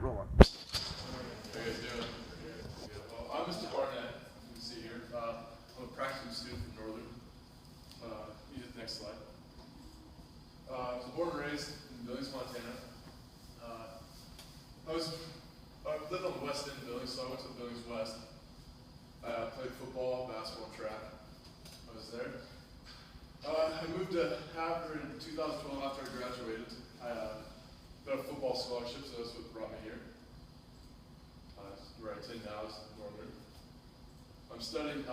rolling. How you guys doing? Well, I'm Mr. Barnett, you can see here. I'm a practicum student from Northern. You hit the next slide. I was born and raised in Billings, Montana. I lived on the west end of Billings, so I went to Billings West. I played football, basketball, and track. I was there. I moved to Havre in 2012 after I graduated. I got a football scholarship, so that's what brought me here. Where I attend now is Northern. I'm studying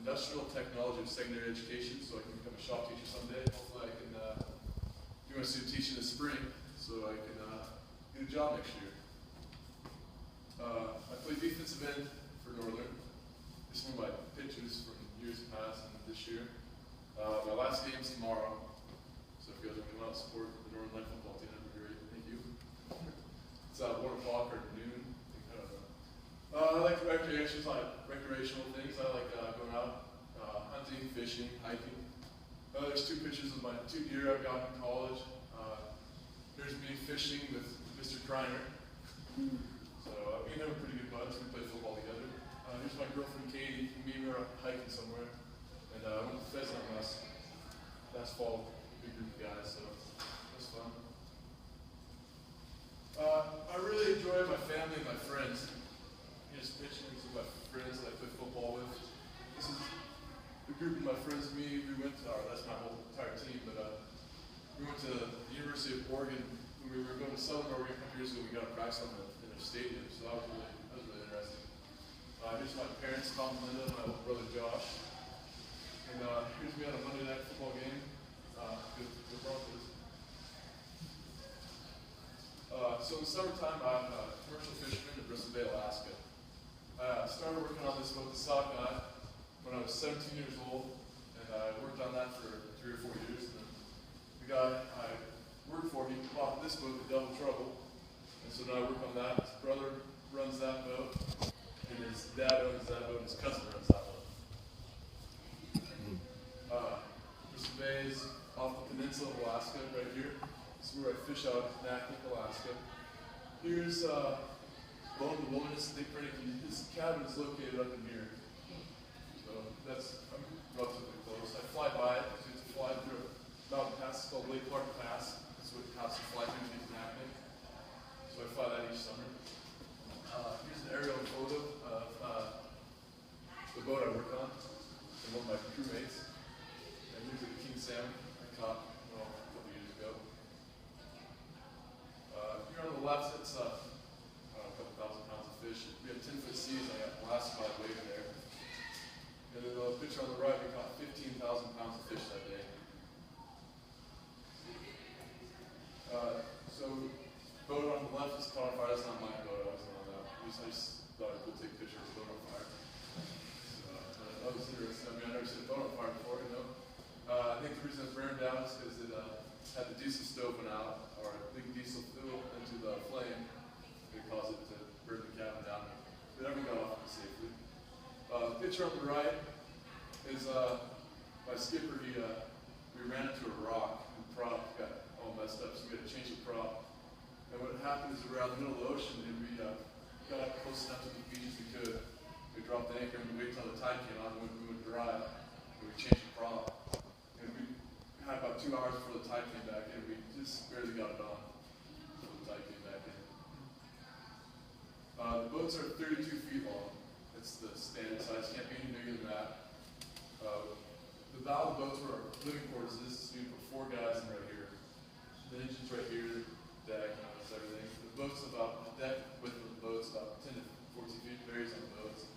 industrial technology and secondary education, so I can become a shop teacher someday. Hopefully I can do my student teaching this spring, so I can get a job next year. I play defensive end for Northern. This is one of my pictures from years past and this year. My last game's tomorrow, so if you guys want to come out and support the Northern Light football team, that'd be great. Thank you. It's 1 o'clock or noon. I like recreational things. I like going out, hunting, fishing, hiking. There's 2 pictures of my 2 deer I got in college. Here's me fishing with Mr. Kreiner. So me and him are pretty good buds. We play football together. Here's my girlfriend Katie. Me and her are hiking somewhere. And I went to pheasant last fall. Big group of guys, so it was fun. I really enjoy my family and my friends. Here's pictures of my friends that I play football with. This is the group of my friends and me. We went to, that's my whole entire team, but we went to the University of Oregon. When we were going to Southern Oregon a couple years ago, we got a practice in their stadium, so that was really interesting. Here's my parents, Tom and Linda, and my little brother Josh. And here's me on a Monday night football game with the Broncos. So in the summertime, I'm a commercial fisherman in Bristol Bay, Alaska. I started working on this boat, the sockeye, when I was 17 years old, and I worked on that for 3 or 4 years. And then the guy I worked for, he bought this boat, the Double Trouble, and so now I work on that. His brother runs that boat, and his dad owns that boat, and his cousin runs that boat. Bristol Bay is off the peninsula of Alaska, right here. This is where I fish out of Naknek, Alaska. Here's Bone in the Wilderness, Dick Renicky. His cabin is located up in here. So I'm relatively close. I fly by it, because you have to fly through a mountain pass. It's called Lake Clark Pass. That's what it costs to fly through to get to Naknek. So I fly that each summer. Here's an aerial photo of the boat I work on, and one of my crewmates. And here's a king salmon I caught a couple years ago. Here on the left, it's a couple thousand pounds of fish. We had 10-foot seas, and I got blasted by a wave there. And then the picture on the right, we caught 15,000 pounds of fish that day. So, boat on the left is caught on fire. That's not my boat. I wasn't on that. I just thought I could take a picture of a boat on fire. So, that was interesting. I mean, I've never seen a boat on fire before, you know. I think the reason it burned down is because it had the diesel stove went out, or leaking diesel fuel into the flame. It caused it to burn the cabin down. It never got off safely. The picture on the right is my skipper. We ran into a rock, and the prop got all messed up, so we had to change the prop. And what happened is we were out in the middle of the ocean, and we got up close enough to the beach as we could. We dropped the anchor, and we waited until the tide came on, and we would dry, and we changed the prop. And we had about 2 hours before the tide came back in. We just barely got it on before the tide came back in. The boats are 32 feet long. That's the standard size. Can't be any bigger than that. The bow of the boats where our living quarters is. So you put 4 guys in right here. The engine's right here. Deck, that's everything. The boat's about, the deck width of the boat's about 10 to 14 feet. Varies on the boats.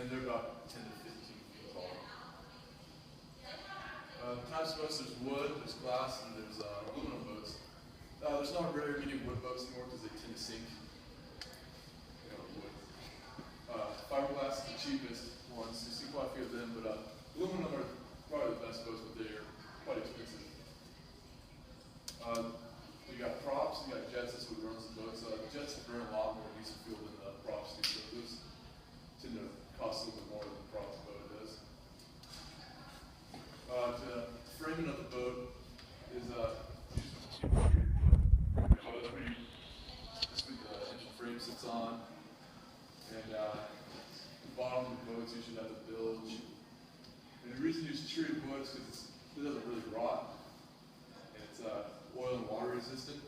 And they're about 10 to 15 feet tall. Types of boats, there's wood, there's glass, and there's aluminum boats. There's not very many wood boats anymore because they tend to sink. Wood. Fiberglass is the cheapest ones. You see quite a few of them, but aluminum are probably the best boats, but they are quite expensive. You got props, you got jets, that's what runs the boats. Jets burn a lot more diesel fuel than the props do, so those tend to cost a little bit more than the props boat does. The framing of the boat is this would engine frame on. And the bottom of the boats usually have the bilge. And the reason you use treated wood is because it doesn't really rot. And it's oil and water resistant.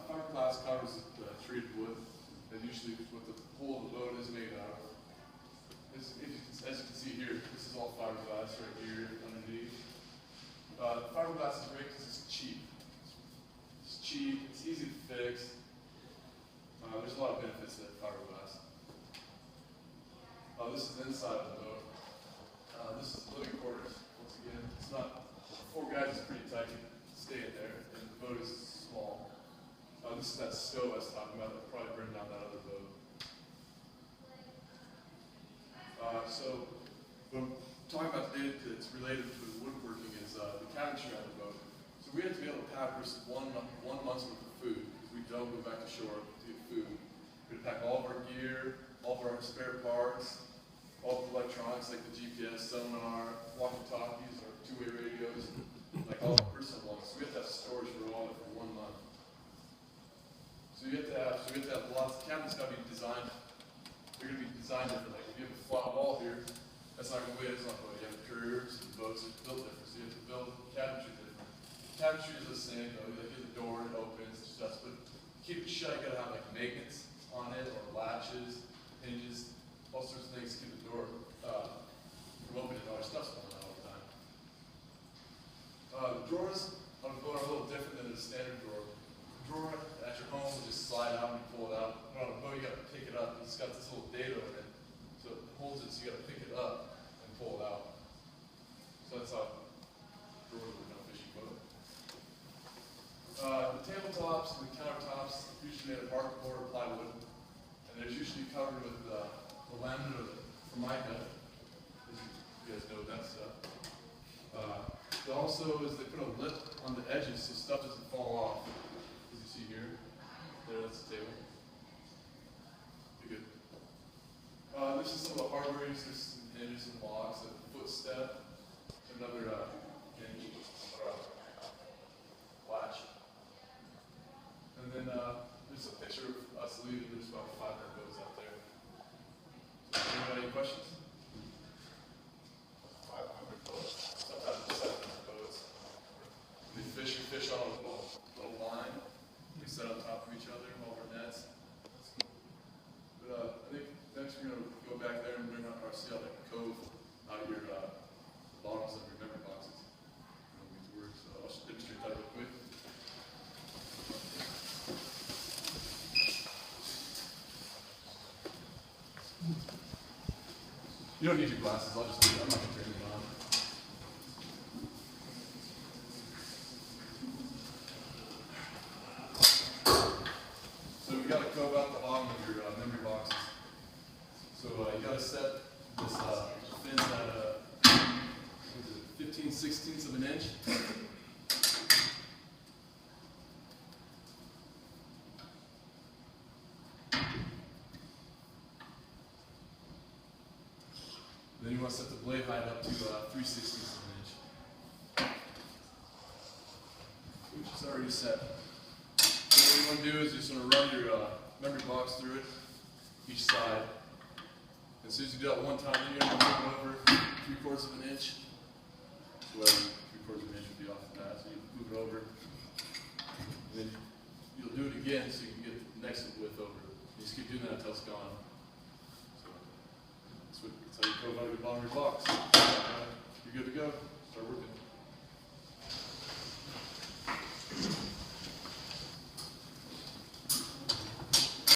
Fiberglass covers the treated wood. And usually what the hull of the boat is made out of. As you can see here, this is all fiberglass right here underneath. Fiberglass is great because it's cheap. It's cheap, it's easy to fix. There's a lot of benefits to fiberglass. This is the inside of the boat. This is the living quarters. Once again, it's not, 4 guys is pretty tight. You can stay in there, and the boat is small. This is that stove I was talking about that probably burned down that other boat. So, what I'm talking about today that's related to the woodworking is the cabinetry on the boat. So we have to be able to pack one month's worth of food because we don't go back to shore to get food. We have to pack all of our gear, all of our spare parts, all of the electronics like the GPS, sonar, walkie-talkies, or two-way radios, like all the personal ones. So we have to have storage for all of it for 1 month. So we have to have lots. Cabinets got to be designed. They're going to be designed differently. If you have a flat wall here, that's not going to wait as long. You have couriers and boats that built different, so you have to build cabinetry different. Cabinetry is the same though. You get the door, it opens, it's just, but keep it shut. You got to have like maintenance on it, or latches, hinges, all sorts of things to keep the door from opening. All our stuff's going on all the time. The drawers on the boat are a little different than a standard drawer. The drawer at your home will just slide out and you pull it out. But on a boat, you got to pick it up. It's got this little dado in it, so it holds it. So you got to pick it up and pull it out. So that's how drawers work on a fishing boat. The tabletops and the countertops are usually made of hardboard or plywood, and they're usually covered with the laminate or the formica. As you guys know that stuff. Also is they put a lip on the edges so stuff doesn't fall off. As you see here. There, that's the table. Pretty good. This is some of the hardware uses. There's some hinges and locks, a footstep, another hinge, or latch. And then there's a picture of us leaving. There's about 500 boats out there. So, anybody any questions? 500 boats. Sometimes 700 boats. We fish on a little line. We set on top of each other, all our nets. But I think next we're going to go back there and bring up our see how the cove out of your bottoms of your memory boxes. I don't need to work, so I'll just demonstrate that real quick. You don't need your glasses, I'll just do it. I'm not going to turn it on. So we got to cove out the bottom of your memory boxes. So you got to set this fins at 15/16 of an inch. Then you want to set the blade height up to 3/16 of an inch, which is already set. So what you want to do is you just want to run your memory box through it, each side. As soon as you do that one time, then you're going to move it over 3/4 of an inch. So 3/4 of an inch would be off the bat, so you move it over. And then you'll do it again so you can get the next width over. You just keep doing that until it's gone. That's how you cove out your bottom of your box. You're good to go. Start working.